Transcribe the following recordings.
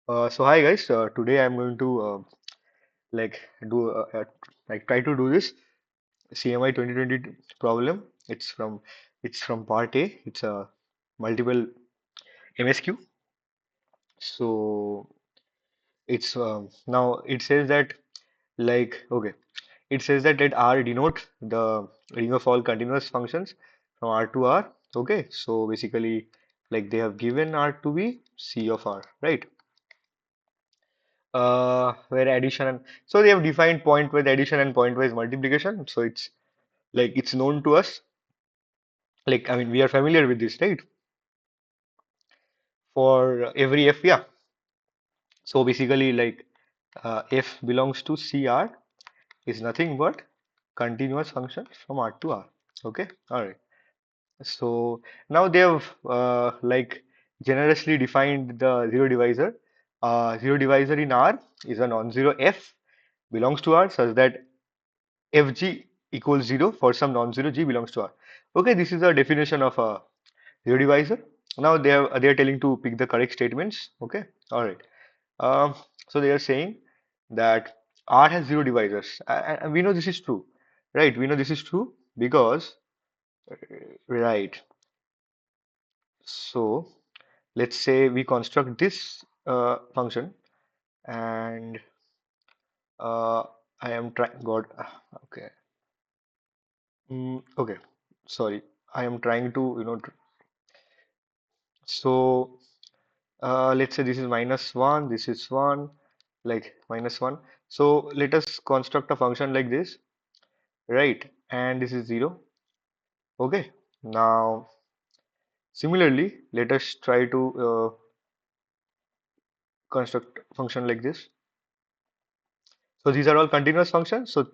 So hi guys, today I'm going to like do like try to do this CMI 2020 problem. It's from part A. It's a multiple MSQ. So it's now it says that okay, it says that let R denote the ring of all continuous functions from R to R. Okay, so basically like they have given R to be C of R, right? Where addition and so they have defined pointwise addition and pointwise multiplication. So it's like it's known to us. Like I mean, we are familiar with this, right? For every f, yeah. So basically, like f belongs to CR is nothing but continuous function from R to R. Okay, all right. So now they have like generously defined the zero divisor. Zero divisor in R is a non-zero f belongs to R such that fg equals 0 for some non-zero g belongs to R. Okay, this is a definition of a zero divisor. Now they are telling to pick the correct statements. Okay, all right. Um, so they are saying that R has zero divisors, and we know this is true, right? We know this is true because right. So let's say we construct this function, and uh, I am trying. God, okay. Okay, sorry. I am trying to, so let's say this is minus 1, this is 1, like minus 1. So let us construct a function like this, right? And this is 0. Okay. Now, similarly, let us try to construct function like this. So these are all continuous functions. So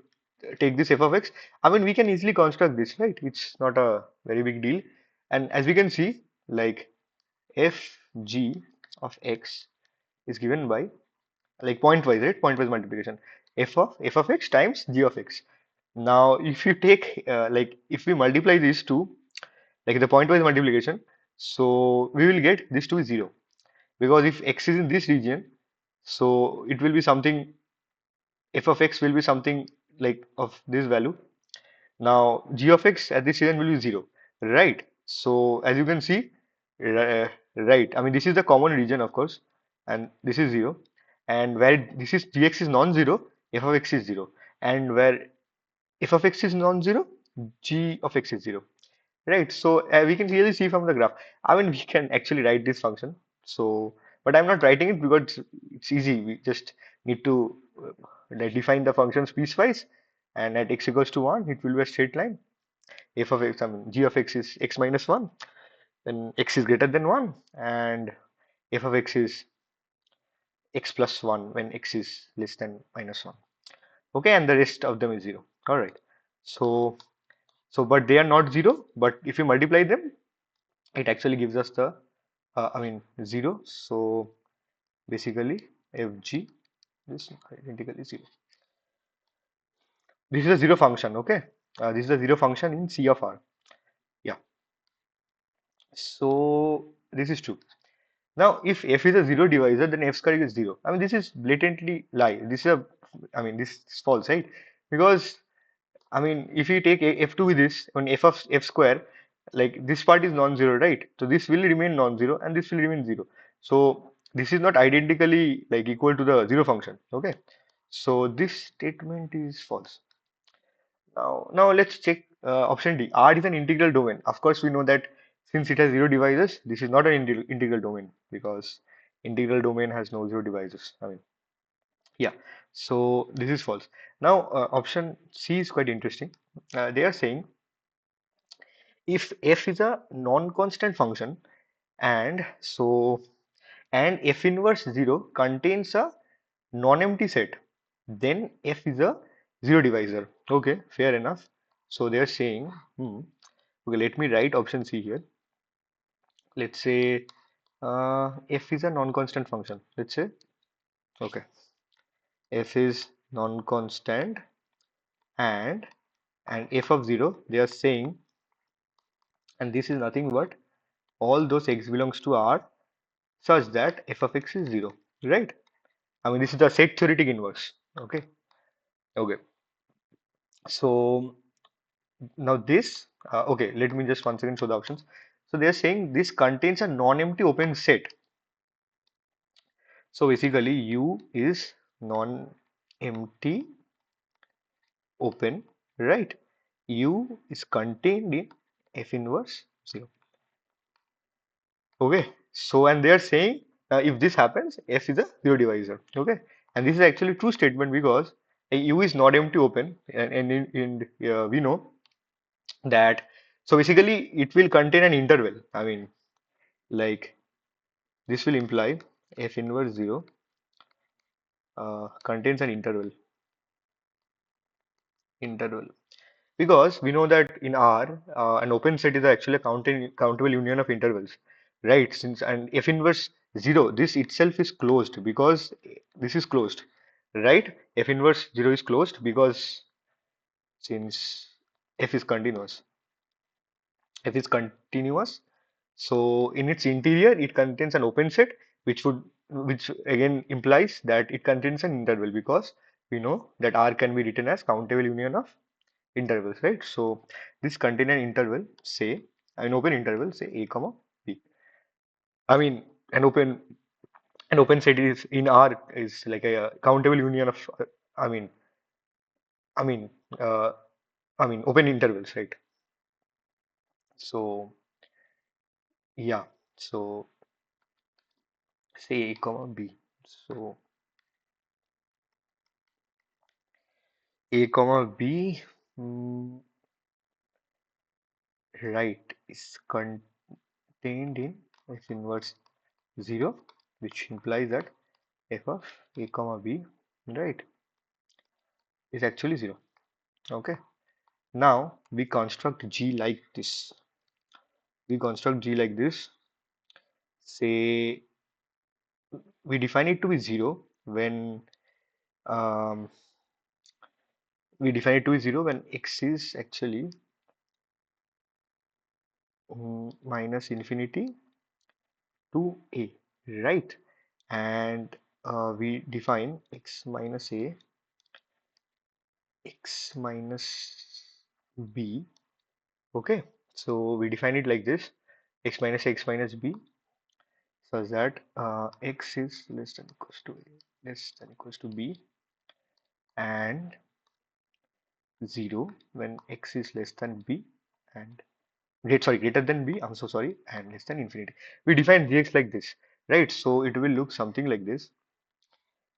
take this f of x. I mean, we can easily construct this, right? It's not a very big deal. And as we can see, like fg of x is given by like pointwise, right? Pointwise multiplication. F of x times g of x. Now, if you take like if we multiply these two, like the pointwise multiplication, so we will get this to be 0 because if x is in this region, so it will be something. F of x will be something like of this value. Now, g of x at this region will be 0, right? So as you can see, right? I mean, this is the common region, of course, and this is 0. And where this is gx is non-zero, f of x is 0. And where f of x is non-zero, g of x is 0. Right, so we can clearly see from the graph. I mean, we can actually write this function. So, but I'm not writing it because it's easy. We just need to define the functions piecewise, and at x equals to 1, it will be a straight line. F of x, I mean, g of x is x minus 1, then x is greater than 1, and f of x is x plus 1 when x is less than minus 1. Okay, and the rest of them is 0. All right. So, but they are not 0, but if you multiply them, it actually gives us the I mean 0. So basically fg is identically 0. This is a zero function. Okay, this is a zero function in C of R. Yeah, so this is true. Now if f is a zero divisor, then f square is 0. I mean, this is blatantly lie. This is a, I mean, this is false, right? Because I mean, if you take f2 with this, when f of f square, like this part is non-zero, right? So this will remain non-zero and this will remain 0. So this is not identically like equal to the zero function. Okay. So this statement is false. Now let's check option D. R is an integral domain. Of course, we know that since it has zero divisors, this is not an integral domain because integral domain has no zero divisors. I mean, yeah, so this is false. Now, option C is quite interesting. They are saying if f is a non-constant function and f inverse 0 contains a non-empty set, then f is a zero divisor. Okay, fair enough. So they are saying, okay, let me write option C here. Let's say f is a non-constant function. Let's say, okay, f is non-constant and f of 0 they are saying, and this is nothing but all those x belongs to R such that f of x is 0. right? I mean, this is the set theoretic inverse. Okay, okay. So now this, okay, let me just once again show the options. So they're saying this contains a non-empty open set. So basically, U is non-empty open, right? U is contained in F inverse 0. Okay, so and they are saying if this happens, F is a zero divisor. Okay, and this is actually true statement because a U is not empty open, and we know that. So basically, it will contain an interval. I mean, like this will imply F inverse 0 contains an interval. Because we know that in R, an open set is actually a countable union of intervals, right? Since and F inverse 0, this itself is closed because this is closed, right? F inverse 0 is closed because since F is continuous, F is continuous. So in its interior, it contains an open set, which again implies that it contains an interval because we know that R can be written as countable union of intervals, right? So this contain an interval, say an open interval, say a comma b. I mean, an open an open set is in R is like a countable union of I mean I mean uh, open intervals, right? So yeah, so say a comma b. So a comma b, mm, right, is contained in F inverse 0, which implies that f of a comma b, right, is actually 0. Okay. Now we construct G like this. We construct G like this. Say we define it to be 0 when um, we define it to be 0 when x is actually minus infinity to a, right? And we define x minus b. Okay. So we define it like this: x minus b such that x is less than equals to b and 0 when x is less than b and greater than b, I'm so sorry, and less than infinity. We define gx like this, right? So it will look something like this.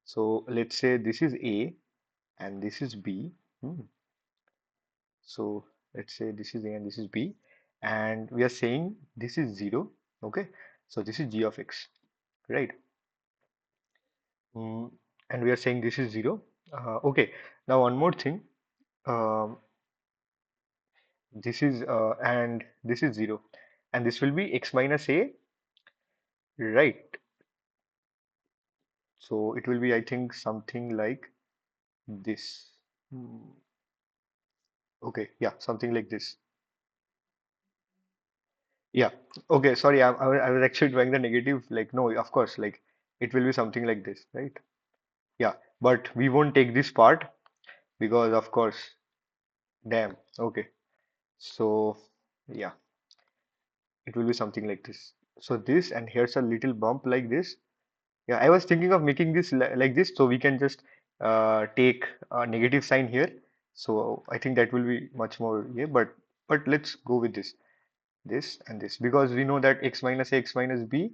So let's say this is a and this is b. Hmm. So let's say this is a and this is b, and we are saying this is 0. Okay, so this is g of x, right? Mm, and we are saying this is 0. Okay, now one more thing. Um, this is and this is 0, and this will be x minus a, right? So it will be, I think, something like this. Hmm, okay, yeah, something like this. Yeah, okay, sorry, I was actually drawing the negative, like, no, of course, like, it will be something like this, right? Yeah, but we won't take this part because, of course, damn, okay. So, yeah, it will be something like this. So this, and here's a little bump like this. Yeah, I was thinking of making this like this so we can just take a negative sign here. So I think that will be much more, yeah, but let's go with this and this because we know that x minus a, x minus b,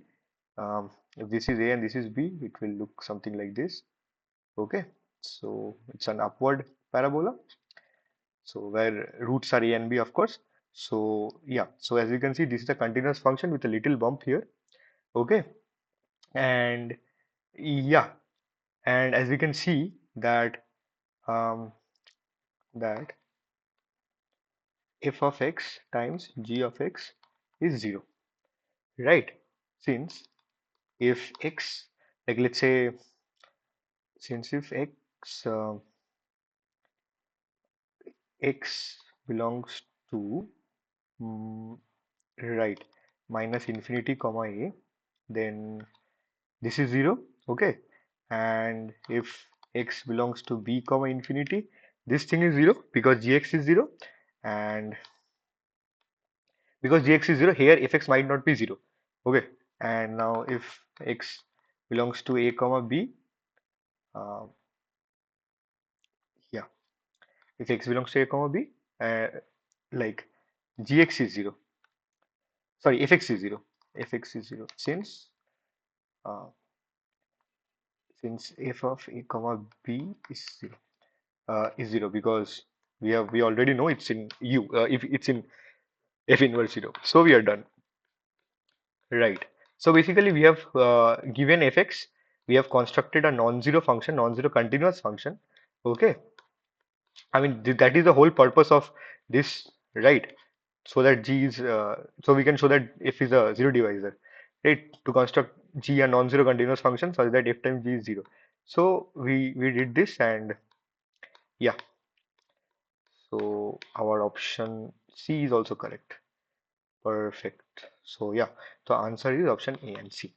if this is a and this is b, it will look something like this. Okay, so it's an upward parabola. So where roots are a and b, of course. So yeah, so as you can see, this is a continuous function with a little bump here. Okay, and yeah, and as we can see that um, that f of x times g of x is 0, right? Since if x, like let's say, since if x belongs to mm, right minus infinity comma a, then this is 0, Okay, and if x belongs to b comma infinity, this thing is 0 because gx is 0, and because gx is 0 here fx might not be 0. Okay, and now if x belongs to a comma b, uh, yeah, if x belongs to a comma b, uh, like gx is 0, sorry, fx is 0, fx is 0 uh, since f of a comma b is 0 because we already know it's in u, if it's in f inverse 0, so we are done. Right. So basically, we have given fx, we have constructed a non-zero function, non-zero continuous function. Okay. I mean, that is the whole purpose of this, right? So that g is, so we can show that f is a zero divisor, right? To construct g a non-zero continuous function such that f times g is zero. So we did this, and yeah, so our option C is also correct. Perfect. So yeah, the answer is option A and C.